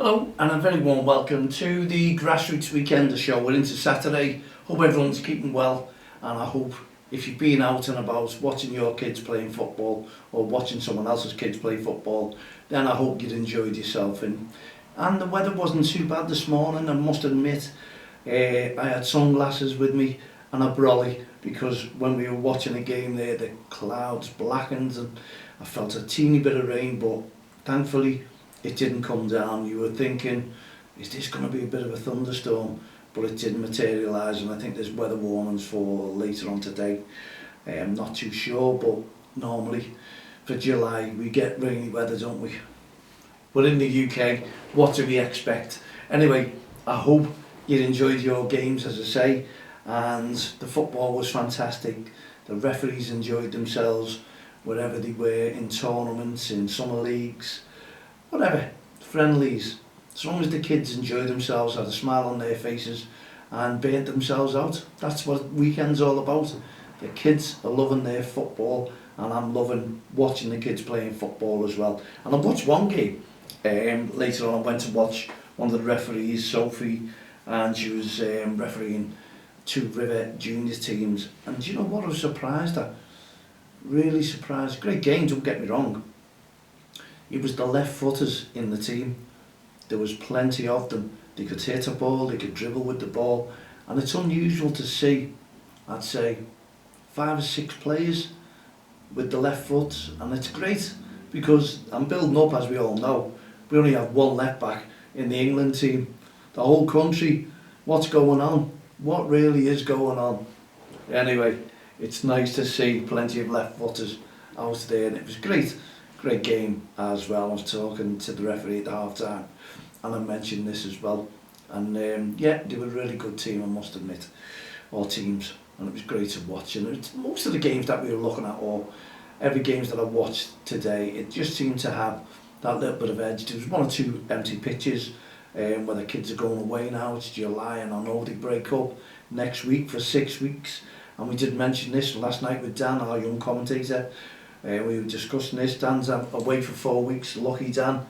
Hello and a very warm welcome to the Grassroots Weekender show. We're into Saturday. Hope everyone's keeping well, and I hope if you've been out and about watching your kids playing football or watching someone else's kids play football, then I hope you'd enjoyed yourself. And the weather wasn't too bad this morning, I must admit. I had sunglasses with me and a brolly because when we were watching the game there, the clouds blackened and I felt a teeny bit of rain, but thankfully it didn't come down. You were thinking, is this going to be a bit of a thunderstorm? But it didn't materialise, and I think there's weather warnings for later on today. I'm not too sure, but normally for July we get rainy weather, don't we? But in the UK, what do we expect? Anyway, I hope you enjoyed your games, as I say, and the football was fantastic. The referees enjoyed themselves wherever they were, in tournaments, in summer leagues, whatever, friendlies. As long as the kids enjoy themselves, had a smile on their faces and burnt themselves out. That's what weekend's all about. The kids are loving their football and I'm loving watching the kids playing football as well. And I watched one game. Later on I went to watch one of the referees, Sophie, and she was refereeing two River junior teams. And do you know what I was surprised at? Really surprised. Great game, don't get me wrong. It was the left footers in the team. There was plenty of them. They could hit a ball, they could dribble with the ball, and it's unusual to see, I'd say, 5 or 6 players with the left foot, and it's great because I'm building up, as we all know. We only have one left back in the England team. The whole country, what's going on? What really is going on? Anyway, it's nice to see plenty of left footers out there, and it was great. Great game as well. I was talking to the referee at the half time and I mentioned this as well, and yeah, they were a really good team, I must admit, or teams, and it was great to watch. And it's, most of the games that we were looking at, or every games that I watched today, it just seemed to have that little bit of edge. There was 1 or 2 empty pitches where the kids are going away now. It's July and I know they break up next week for 6 weeks, and we did mention this last night with Dan, our young commentator. We were discussing this. Dan's away for 4 weeks. Lucky Dan,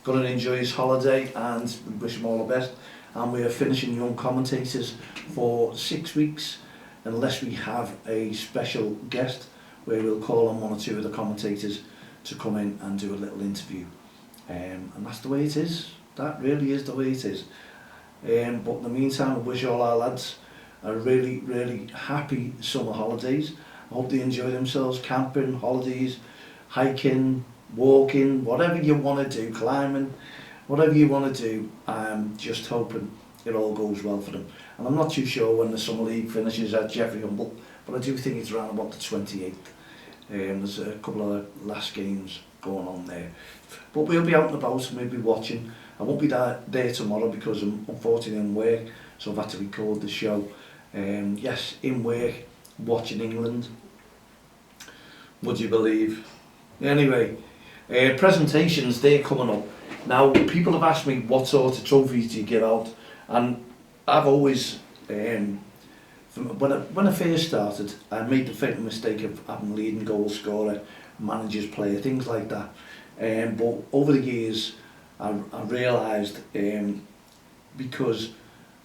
going to enjoy his holiday, and we wish him all the best. And we are finishing young commentators for 6 weeks, unless we have a special guest where we'll call on 1 or 2 of the commentators to come in and do a little interview. And that's the way it is. That really is the way it is. But in the meantime, I wish all our lads a really, really happy summer holidays. I hope they enjoy themselves, camping, holidays, hiking, walking, whatever you want to do, climbing, whatever you want to do. I'm just hoping it all goes well for them. And I'm not too sure when the Summer League finishes at Jeffrey Humble, but I do think it's around about the 28th. There's a couple of last games going on there. But we'll be out and about, maybe watching. I won't be there tomorrow because I'm unfortunately in work, so I've had to record the show. Yes, in work, watching England, would you believe? Anyway, presentations, they're coming up. Now, people have asked me what sort of trophies do you give out, and I've always, when I first started, I made the fatal mistake of having leading goal scorer, managers player, things like that. But over the years, I realised, because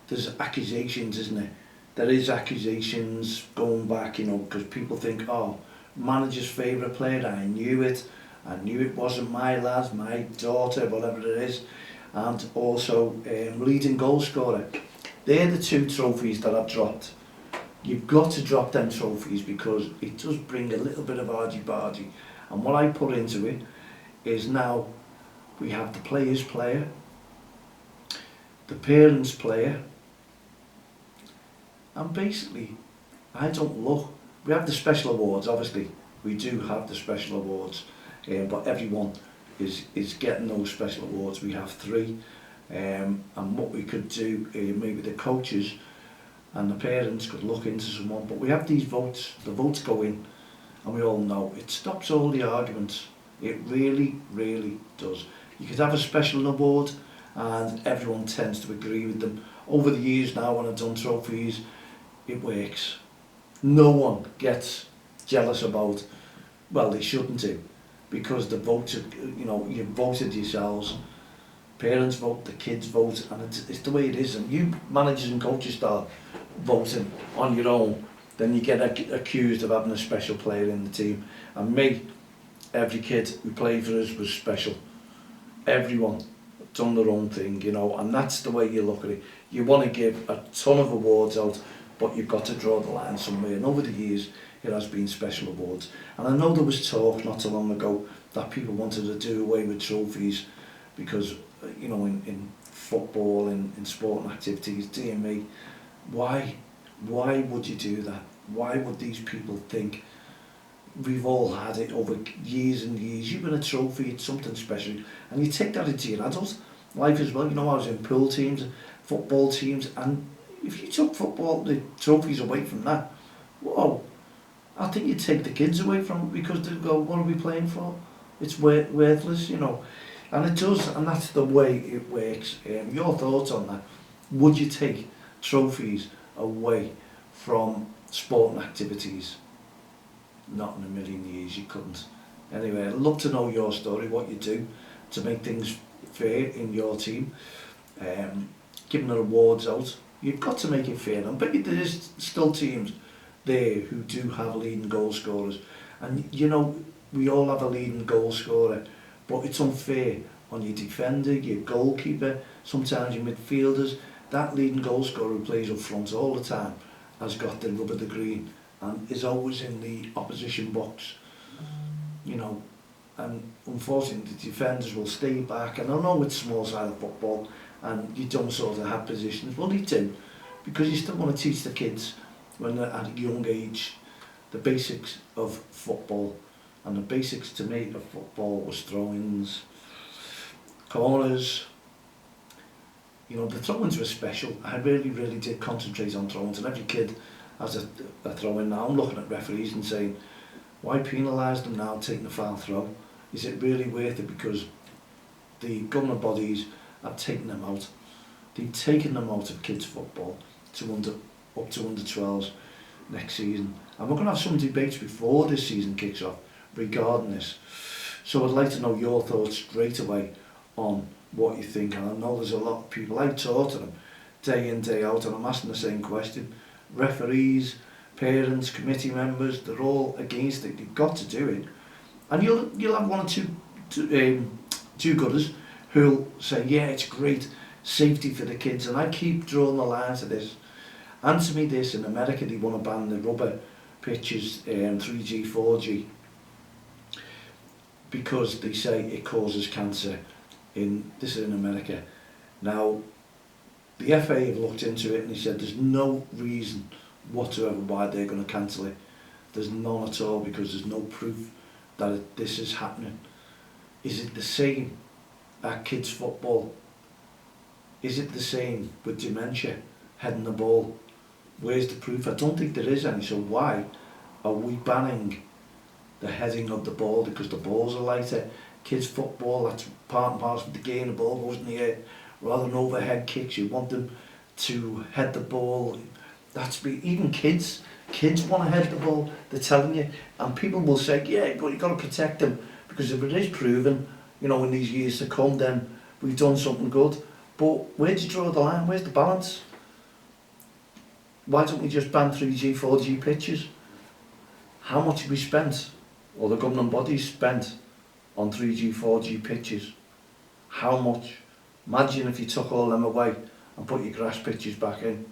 there's accusations, isn't there? There is accusations going back, you know, because people think, oh, manager's favourite player, I knew it wasn't my lad, my daughter, whatever it is, and also leading goal scorer. They're the 2 trophies that I've dropped. You've got to drop them trophies because it does bring a little bit of argy-bargy, and what I put into it is now we have the player's player, the parent's player, and basically, I don't look. We have the special awards, obviously. We do have the special awards, but everyone is getting those special awards. We have 3, and what we could do, maybe the coaches and the parents could look into someone. But we have these votes. The votes go in, and we all know it stops all the arguments. It really, really does. You could have a special award, and everyone tends to agree with them. Over the years now, when I've done trophies, it works. No one gets jealous about, well, they shouldn't do, because the votes are, you know, you've voted yourselves, parents vote, the kids vote, and it's the way it is. And you managers and coaches start voting on your own, then you get accused of having a special player in the team. And me, every kid who played for us was special. Everyone done their own thing, you know, and that's the way you look at it. You want to give a ton of awards out, but you've got to draw the line somewhere. And over the years, it has been special awards. And I know there was talk not too long ago that people wanted to do away with trophies because, you know, in football, in sporting activities, dear me, why would you do that? Why would these people think we've all had it over years and years? You win a trophy, it's something special, and you take that into your adult life as well. You know, I was in pool teams, football teams, and if you took football, the trophies away from that, whoa, I think you'd take the kids away from it because they'd go, what are we playing for? It's worthless, you know. And it does, and that's the way it works. Your thoughts on that? Would you take trophies away from sporting activities? Not in a million years, you couldn't. Anyway, I'd love to know your story, what you do to make things fair in your team. Giving the awards out, you've got to make it fair. I bet you there's still teams there who do have leading goal scorers. And you know, we all have a leading goal scorer, but it's unfair on your defender, your goalkeeper, sometimes your midfielders. That leading goal scorer who plays up front all the time has got the rub of the green and is always in the opposition box, you know, and unfortunately the defenders will stay back. And I know it's small side of football and you don't sort of have positions, well you do, because you still want to teach the kids when they're at a young age the basics of football. And the basics to me of football was throw-ins, corners. You know, the throw-ins were special. I really did concentrate on throw-ins, and every kid has a throw-in now. I'm looking at referees and saying, why penalise them now taking a foul throw? Is it really worth it? Because the government bodies have taken them out. They've taken them out of kids' football to up to under 12s next season. And we're going to have some debates before this season kicks off regarding this. So I'd like to know your thoughts straight away on what you think. And I know there's a lot of people, I talk to them day in, day out, and I'm asking the same question. Referees, parents, committee members, they're all against it. You've got to do it. And you'll have one or two gooders who'll say, yeah, it's great, safety for the kids. And I keep drawing the line to this. Answer me this, in America they want to ban the rubber pitches, 3G, 4G, because they say it causes cancer. This is in America. Now, the FA have looked into it and they said there's no reason whatsoever why they're going to cancel it. There's none at all, because there's no proof that this is happening. Is it the same at kids football? Is it the same with dementia, heading the ball? Where's the proof? I don't think there is any. So why are we banning the heading of the ball? Because the balls are lighter. Kids football, that's part and parcel of the game. The ball goes in the air. Rather than overhead kicks, you want them to head the ball. Even kids want to head the ball. They're telling you, and people will say, yeah, but you've got to protect them, because if it is proven, you know, in these years to come, then we've done something good. But where do you draw the line? Where's the balance? Why don't we just ban 3G, 4G pitches? How much have we spent, or the government bodies spent, on 3G, 4G pitches? How much? Imagine if you took all them away and put your grass pitches back in.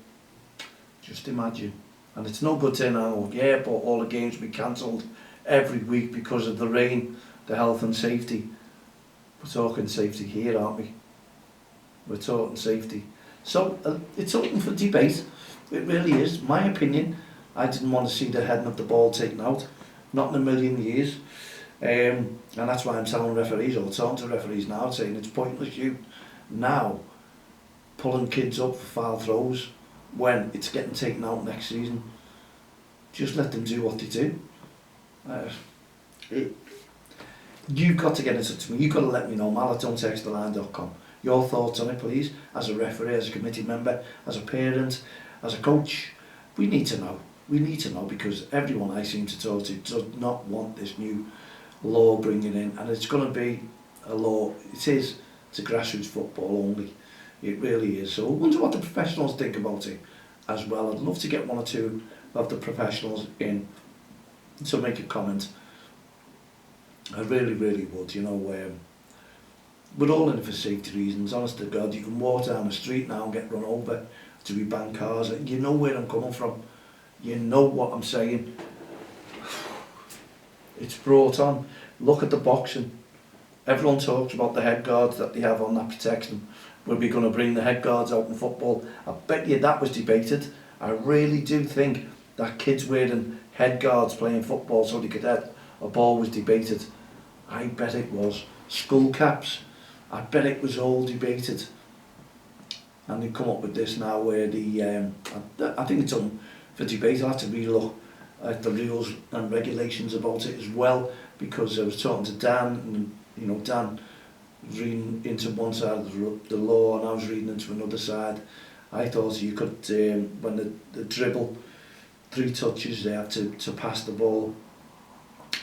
Just imagine. And it's no good saying, oh yeah, but all the games will be cancelled every week because of the rain, the health and safety. We're talking safety here, aren't we? We're talking safety. So it's open for debate. It really is. My opinion, I didn't want to see the heading of the ball taken out. Not in a million years. And that's why I'm telling referees, or talking to referees now, saying it's pointless you now pulling kids up for foul throws when it's getting taken out next season. Just let them do what they do. You've got to get in touch with me. You've got to let me know. mal@don'ttexttheline.com. Your thoughts on it, please. As a referee, as a committee member, as a parent, as a coach. We need to know. We need to know, because everyone I seem to talk to does not want this new law bringing in, and it's going to be a law. It is to grassroots football only. It really is. So I wonder what the professionals think about it as well. I'd love to get one or two of the professionals in to make a comment. I really, really would. You know, we're all in it for safety reasons. Honest to God, you can walk down the street now and get run over to be banned cars. You know where I'm coming from. You know what I'm saying. It's brought on. Look at the boxing. Everyone talks about the head guards that they have on that protection. Were we going to bring the head guards out in football? I bet you that was debated. I really do think that kids wearing head guards playing football so they could head a ball was debated. I bet it was. Skull caps. I bet it was all debated. And they've come up with this now where I think it's on for debate. I'll have to re-look at the rules and regulations about it as well, because I was talking to Dan, and you know, Dan was reading into one side of the law and I was reading into another side. I thought you could, when the dribble, 3 touches they have to pass the ball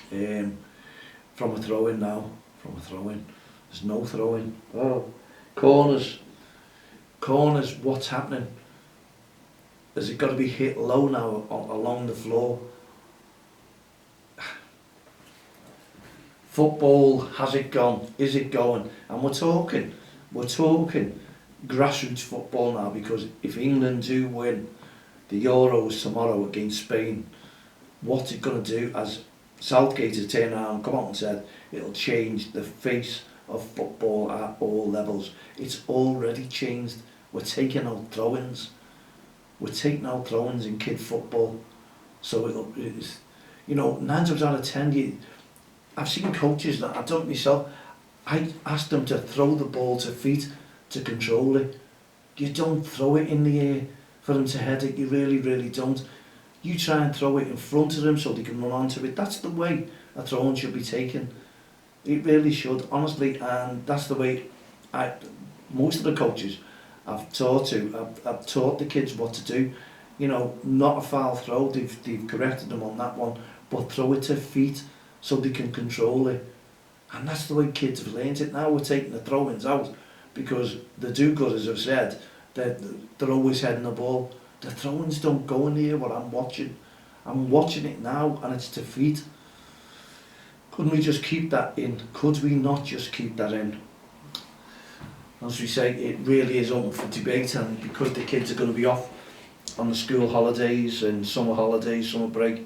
from a throw-in now. From a throw-in. There's no throw-in. Oh, corners, what's happening? Has it got to be hit low now along the floor? Football, has it gone? Is it going? And we're talking grassroots football now, because if England do win the Euros tomorrow against Spain, what's it going to do? As Southgate has turned around and come out and said, it'll change the face of football at all levels. It's already changed. We're taking out throw-ins. We're taking out throw-ins in kid football. So it's, you know, 9 times out of 10, I've seen coaches that, I've done it myself, I asked them to throw the ball to feet to control it. You don't throw it in the air for them to head it. You really, really don't. You try and throw it in front of them so they can run onto it. That's the way a throw-in should be taken. It really should, honestly, and that's the way most of the coaches I've taught the kids what to do. You know, not a foul throw, they've corrected them on that one, but throw it to feet so they can control it. And that's the way kids have learned it. Now we're taking the throw-ins out because the do-gooders have said that they're always heading the ball. The throw-ins don't go in here, what I'm watching. I'm watching it now and it's to feet. Couldn't we just keep that in? Could we not just keep that in? As we say, it really is open for debate, and because the kids are going to be off on the school holidays and summer holidays, summer break,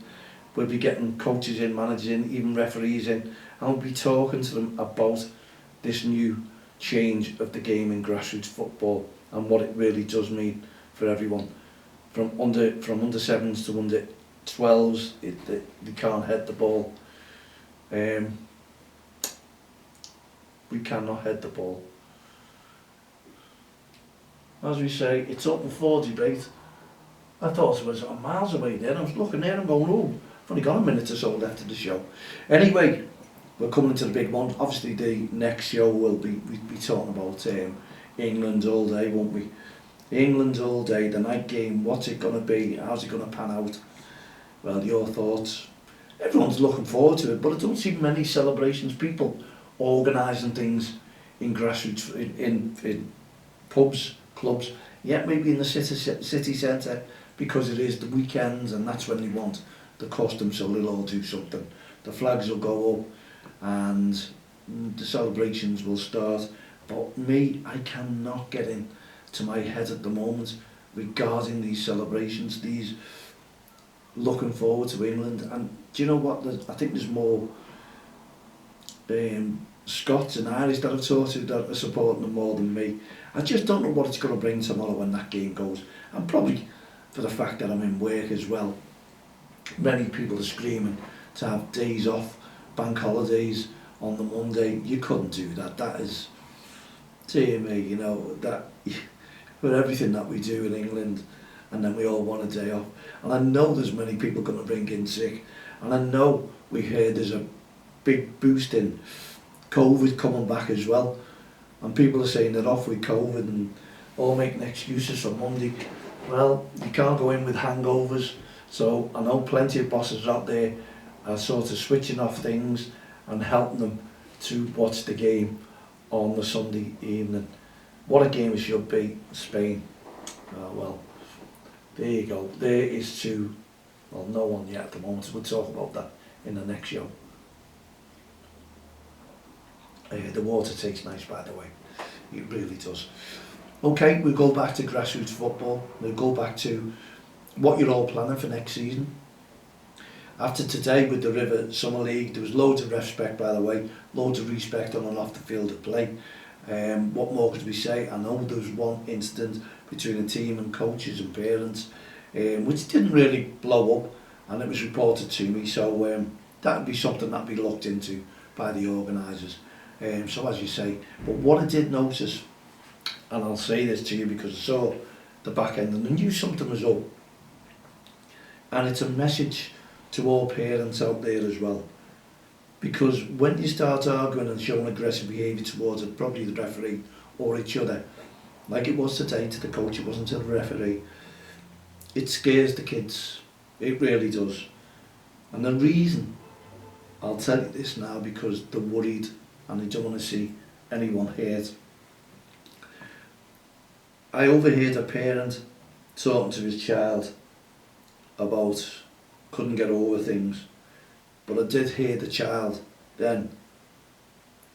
we'll be getting coaches in, managers in, even referees in, and we'll be talking to them about this new change of the game in grassroots football and what it really does mean for everyone. From under 7s to under 12s, they can't head the ball. We cannot head the ball. As we say, it's open for debate. I thought it was miles away there. I was looking there and going, oh, I've only got a minute or so left of the show. Anyway, we're coming to the big one. Obviously, the next show will be talking about England all day, won't we? England all day, the night game. What's it going to be? How's it going to pan out? Well, your thoughts. Everyone's looking forward to it, but I don't see many celebrations. People organising things in grassroots, in pubs, clubs, yeah, maybe in the city centre, because it is the weekends and that's when they want the custom, so they'll all do something. The flags will go up and the celebrations will start. But me, I cannot get into my head at the moment regarding these celebrations, these looking forward to England. And do you know what? I think there's more Scots and Irish that I've talked to that are supporting them more than me. I just don't know what it's going to bring tomorrow when that game goes. And probably for the fact that I'm in work as well. Many people are screaming to have days off, bank holidays on the Monday. You couldn't do that. That is, dear me, you know, that for everything that we do in England, and then we all want a day off. And I know there's many people going to bring in sick. And I know we heard there's a big boost in COVID coming back as well. And people are saying they're off with COVID and all making excuses for Monday. Well, you can't go in with hangovers. So I know plenty of bosses out there are sort of switching off things and helping them to watch the game on the Sunday evening. What a game it should be, Spain. Well, there you go. There is two, well, no one yet at the moment. We'll talk about that in the next show. The water tastes nice, by the way. It really does. Okay, we'll go back to grassroots football. We'll go back to what you're all planning for next season. After today with the River Summer League, there was loads of respect, by the way, loads of respect on and off the field of play. What more could we say? I know there was one incident between the team and coaches and parents, which didn't really blow up, and it was reported to me, so that would be something that would be looked into by the organisers. So as you say, but what I did notice, and I'll say this to you because I saw the back end and I knew something was up, and it's a message to all parents out there as well, because when you start arguing and showing aggressive behaviour towards it, probably the referee or each other, like it was today to the coach, it wasn't to the referee, it scares the kids, it really does. And the reason, I'll tell you this now, because they're worried and they don't want to see anyone hurt. I overheard a parent talking to his child about couldn't get over things, but I did hear the child then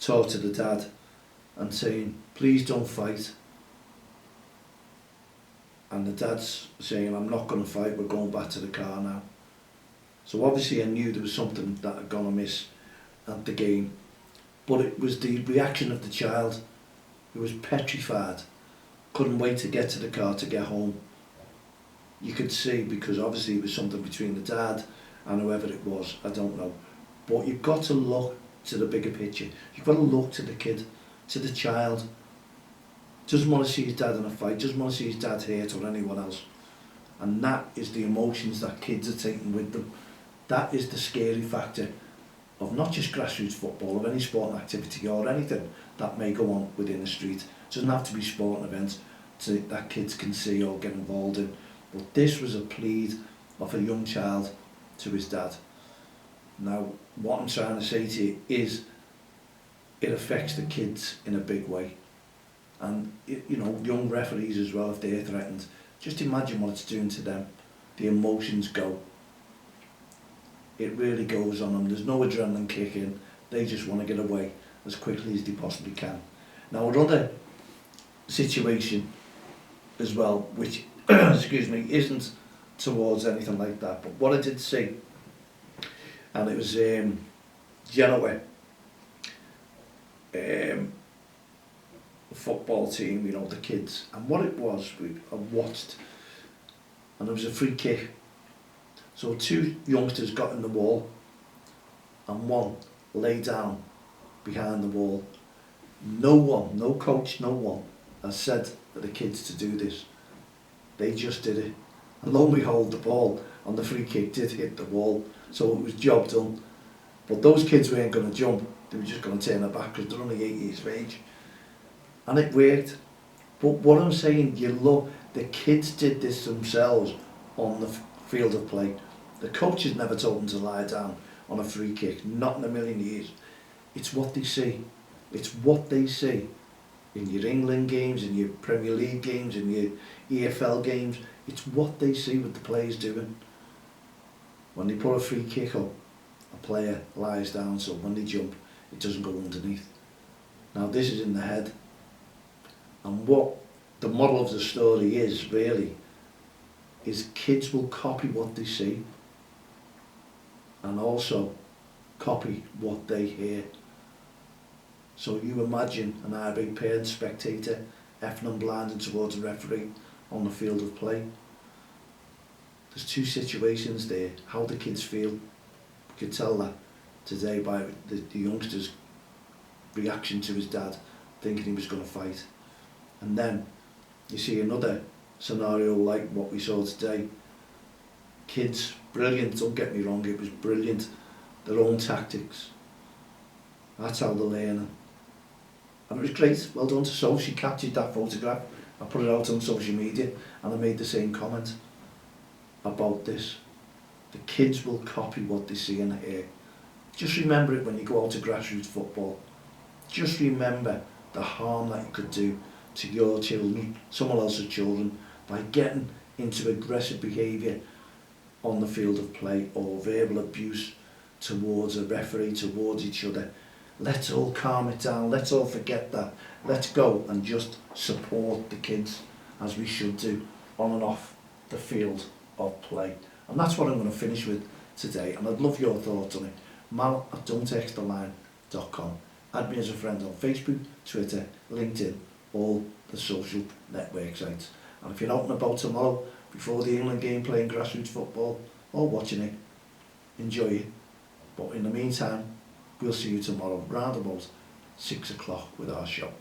talk to the dad and saying, please don't fight. And the dad's saying, I'm not going to fight, we're going back to the car now. So obviously I knew there was something that had gone amiss at the game, but it was the reaction of the child who was petrified, couldn't wait to get to the car to get home. You could see, because obviously it was something between the dad and whoever it was, I don't know. But you've got to look to the bigger picture. You've got to look to the kid, to the child. Doesn't want to see his dad in a fight, doesn't want to see his dad hurt or anyone else. And that is the emotions that kids are taking with them. That is the scary factor of not just grassroots football, of any sporting activity or anything that may go on within the street. It doesn't have to be sporting events that kids can see or get involved in. But this was a plead of a young child to his dad. Now, what I'm trying to say to you is it affects the kids in a big way. And, you know, young referees as well, if they're threatened, just imagine what it's doing to them. The emotions go. It really goes on them. There's no adrenaline kick in. They just want to get away as quickly as they possibly can. Now, another situation as well, which excuse me, isn't towards anything like that, but what I did see, and it was Genoa football team, you know, the kids, and what it was, I watched, and there was a free kick. So two youngsters got in the wall, and one lay down behind the wall. No one, no coach, no one has said for the kids to do this. They just did it. And lo and behold, the ball on the free kick did hit the wall, so it was job done. But those kids weren't going to jump, they were just going to turn their back because they're only 8 years of age. And it worked. But what I'm saying, you look, the kids did this themselves on the field of play. The coaches never told them to lie down on a free kick, not in a million years. It's what they see. It's what they see in your England games, in your Premier League games, in your EFL games. It's what they see what the players doing. When they put a free kick up, a player lies down, so when they jump, it doesn't go underneath. Now this is in the head. And what the model of the story is, really, is kids will copy what they see and also copy what they hear. So you imagine an irate parent, spectator, effing and blinding towards a referee on the field of play. There's two situations there. How the kids feel. You could tell that today by the youngster's reaction to his dad, thinking he was going to fight. And then you see another scenario like what we saw today. Kids, brilliant, don't get me wrong, it was brilliant. Their own tactics. That's how they're learning. And it was great, well done to Sophie. She captured that photograph. I put it out on social media and I made the same comment about this. The kids will copy what they see and hear. Just remember it when you go out to grassroots football. Just remember the harm that you could do to your children, someone else's children, by getting into aggressive behaviour on the field of play or verbal abuse towards a referee, towards each other. Let's all calm it down, let's all forget that. Let's go and just support the kids as we should do on and off the field of play. And that's what I'm going to finish with today, and I'd love your thoughts on it. mal@don'texttheline.com. Add me as a friend on Facebook, Twitter, LinkedIn, all the social network sites. And if you're out and about tomorrow, before the England game playing grassroots football, or watching it, enjoy it. But in the meantime, we'll see you tomorrow, round about 6 o'clock with our show.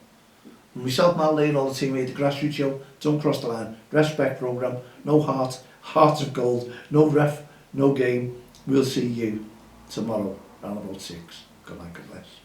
And myself, Mal Lane, all the team here, the Grassroots Show, Don't Cross the Line, Respect Programme, no heart, hearts of gold, no ref, no game. We'll see you tomorrow, round about 6. Good night, God bless.